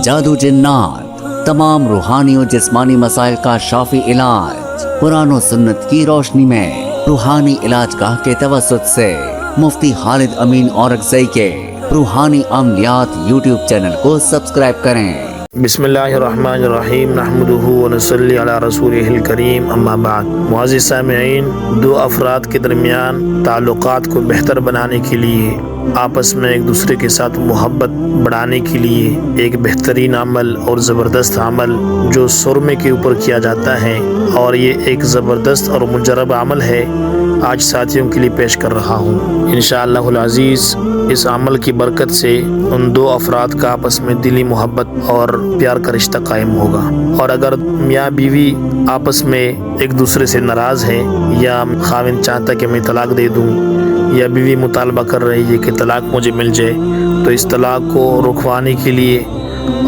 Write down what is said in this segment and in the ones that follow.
جادو جنات، تمام روحانی اور جسمانی مسائل کا شافی علاج، قرآن و سنت کی روشنی میں روحانی علاج گاہ کے توسط سے مفتی خالد امین اورکزئی کے روحانی عملیات یوٹیوب چینل کو سبسکرائب کریں۔ بسم اللہ الرحمن الرحیم، نحمدہ ونصلی علی رسولہ الکریم، اما بعد۔ معزز سامعین، دو افراد کے درمیان تعلقات کو بہتر بنانے کے لیے، آپس میں ایک دوسرے کے ساتھ محبت بڑھانے کے لیے ایک بہترین عمل اور زبردست عمل جو سرمے کے اوپر کیا جاتا ہے، اور یہ ایک زبردست اور مجرب عمل ہے، آج ساتھیوں کے لیے پیش کر رہا ہوں۔ انشاءاللہ العزیز اس عمل کی برکت سے ان دو افراد کا آپس میں دلی محبت اور پیار کا رشتہ قائم ہوگا، اور اگر میاں بیوی آپس میں ایک دوسرے سے ناراض ہے، یا خاوند چاہتا کہ میں طلاق دے دوں، یا بیوی مطالبہ کر رہی ہے کہ طلاق مجھے مل جائے، تو اس طلاق کو رکوانے کے لیے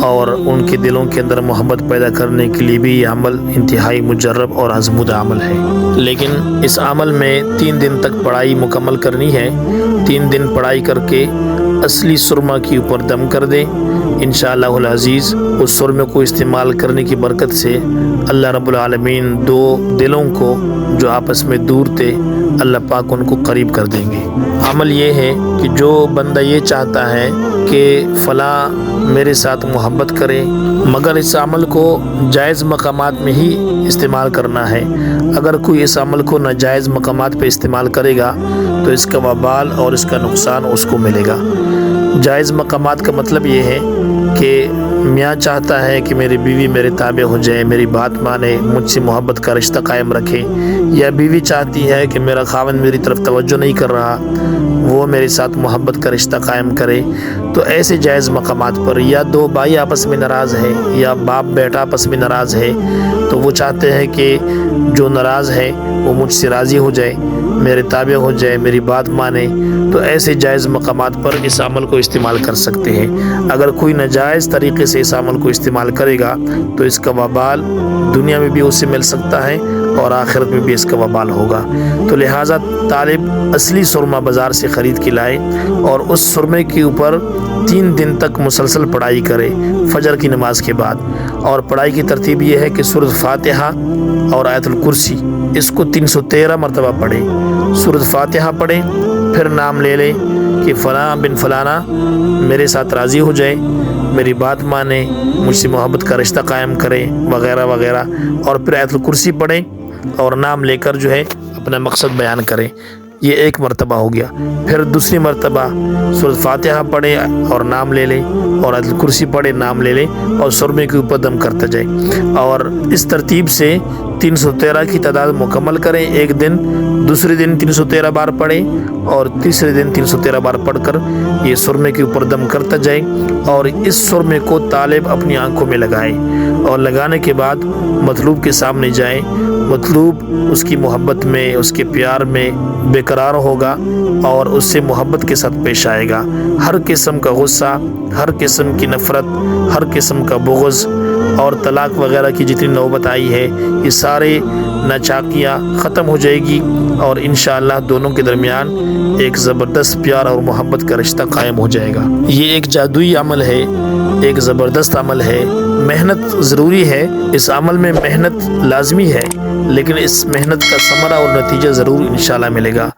اور ان کے دلوں کے اندر محبت پیدا کرنے کے لیے بھی یہ عمل انتہائی مجرب اور آزمودہ عمل ہے۔ لیکن اس عمل میں 3 دن تک پڑھائی مکمل کرنی ہے۔ 3 دن پڑھائی کر کے اصلی سرما کے اوپر دم کر دیں۔ انشاءاللہ العزیز اس سرمے کو استعمال کرنے کی برکت سے اللہ رب العالمین دو دلوں کو جو آپس میں دور تھے، اللہ پاک ان کو قریب کر دیں گے۔ عمل یہ ہے کہ جو بندہ یہ چاہتا ہے کہ فلاں میرے ساتھ محبت کرے، مگر اس عمل کو جائز مقامات میں ہی استعمال کرنا ہے۔ اگر کوئی اس عمل کو ناجائز مقامات پہ استعمال کرے گا تو اس کا وبال اور اس کا نقصان اس کو ملے گا۔ جائز مقامات کا مطلب یہ ہے کہ میاں چاہتا ہے کہ میری بیوی میرے تابع ہو جائے، میری بات مانے، مجھ سے محبت کا رشتہ قائم رکھے، یا بیوی چاہتی ہے کہ میرا خاوند میری طرف توجہ نہیں کر رہا، وہ میرے ساتھ محبت کا رشتہ قائم کرے، تو ایسے جائز مقامات پر، یا دو بھائی آپس میں ناراض ہے، یا باپ بیٹا آپس میں ناراض ہے، تو وہ چاہتے ہیں کہ جو ناراض ہے وہ مجھ سے راضی ہو جائے، میرے تابع ہو جائے، میری بات مانے، تو ایسے جائز مقامات پر اس عمل کو استعمال کر سکتے ہیں۔ اگر کوئی ناجائز طریقے سے اس عمل کو استعمال کرے گا تو اس کا وبال دنیا میں بھی اسے مل سکتا ہے اور آخرت میں بھی اس کا وبال ہوگا۔ تو لہٰذا طالب اصلی سرما بازار سے خرید کے لائے اور اس سرمے کے اوپر 3 دن تک مسلسل پڑھائی کرے فجر کی نماز کے بعد۔ اور پڑھائی کی ترتیب یہ ہے کہ سورۃ فاتحہ اور آیت الکرسی اس کو 313 مرتبہ پڑھے۔ سورۃ فاتحہ پڑھے، پھر نام لے لے کہ فلاں بن فلانا میرے ساتھ راضی ہو جائے، میری بات مانے، مجھ سے محبت کا رشتہ قائم کرے، وغیرہ وغیرہ، اور پھر آیت الکرسی پڑھیں اور نام لے کر جو ہے اپنا مقصد بیان کریں۔ یہ ایک مرتبہ ہو گیا۔ پھر دوسری مرتبہ سورۃ فاتحہ پڑھے اور نام لے لیں، اور آیت الکرسی پڑھے، نام لے لیں، اور سرمے کے اوپر دم کرتا جائے، اور اس ترتیب سے 313 کی تعداد مکمل کریں ایک دن۔ دوسرے دن 313 بار پڑھیں، اور تیسرے دن 313 بار پڑھ کر یہ سرمے کے اوپر دم کرتا جائے، اور اس سرمے کو طالب اپنی آنکھوں میں لگائے، اور لگانے کے بعد مطلوب کے سامنے جائیں۔ مطلوب اس کی محبت میں، اس کے پیار میں بے قرار ہوگا، اور اس سے محبت کے ساتھ پیش آئے گا۔ ہر قسم کا غصہ، ہر قسم کی نفرت، ہر قسم کا بغض اور طلاق وغیرہ کی جتنی نوبت آئی ہے، یہ سارے ناچاکیاں ختم ہو جائے گی، اور انشاءاللہ دونوں کے درمیان ایک زبردست پیار اور محبت کا رشتہ قائم ہو جائے گا۔ یہ ایک جادوئی عمل ہے، ایک زبردست عمل ہے۔ محنت ضروری ہے، اس عمل میں محنت لازمی ہے، لیکن اس محنت کا ثمرہ اور نتیجہ ضرور انشاءاللہ ملے گا۔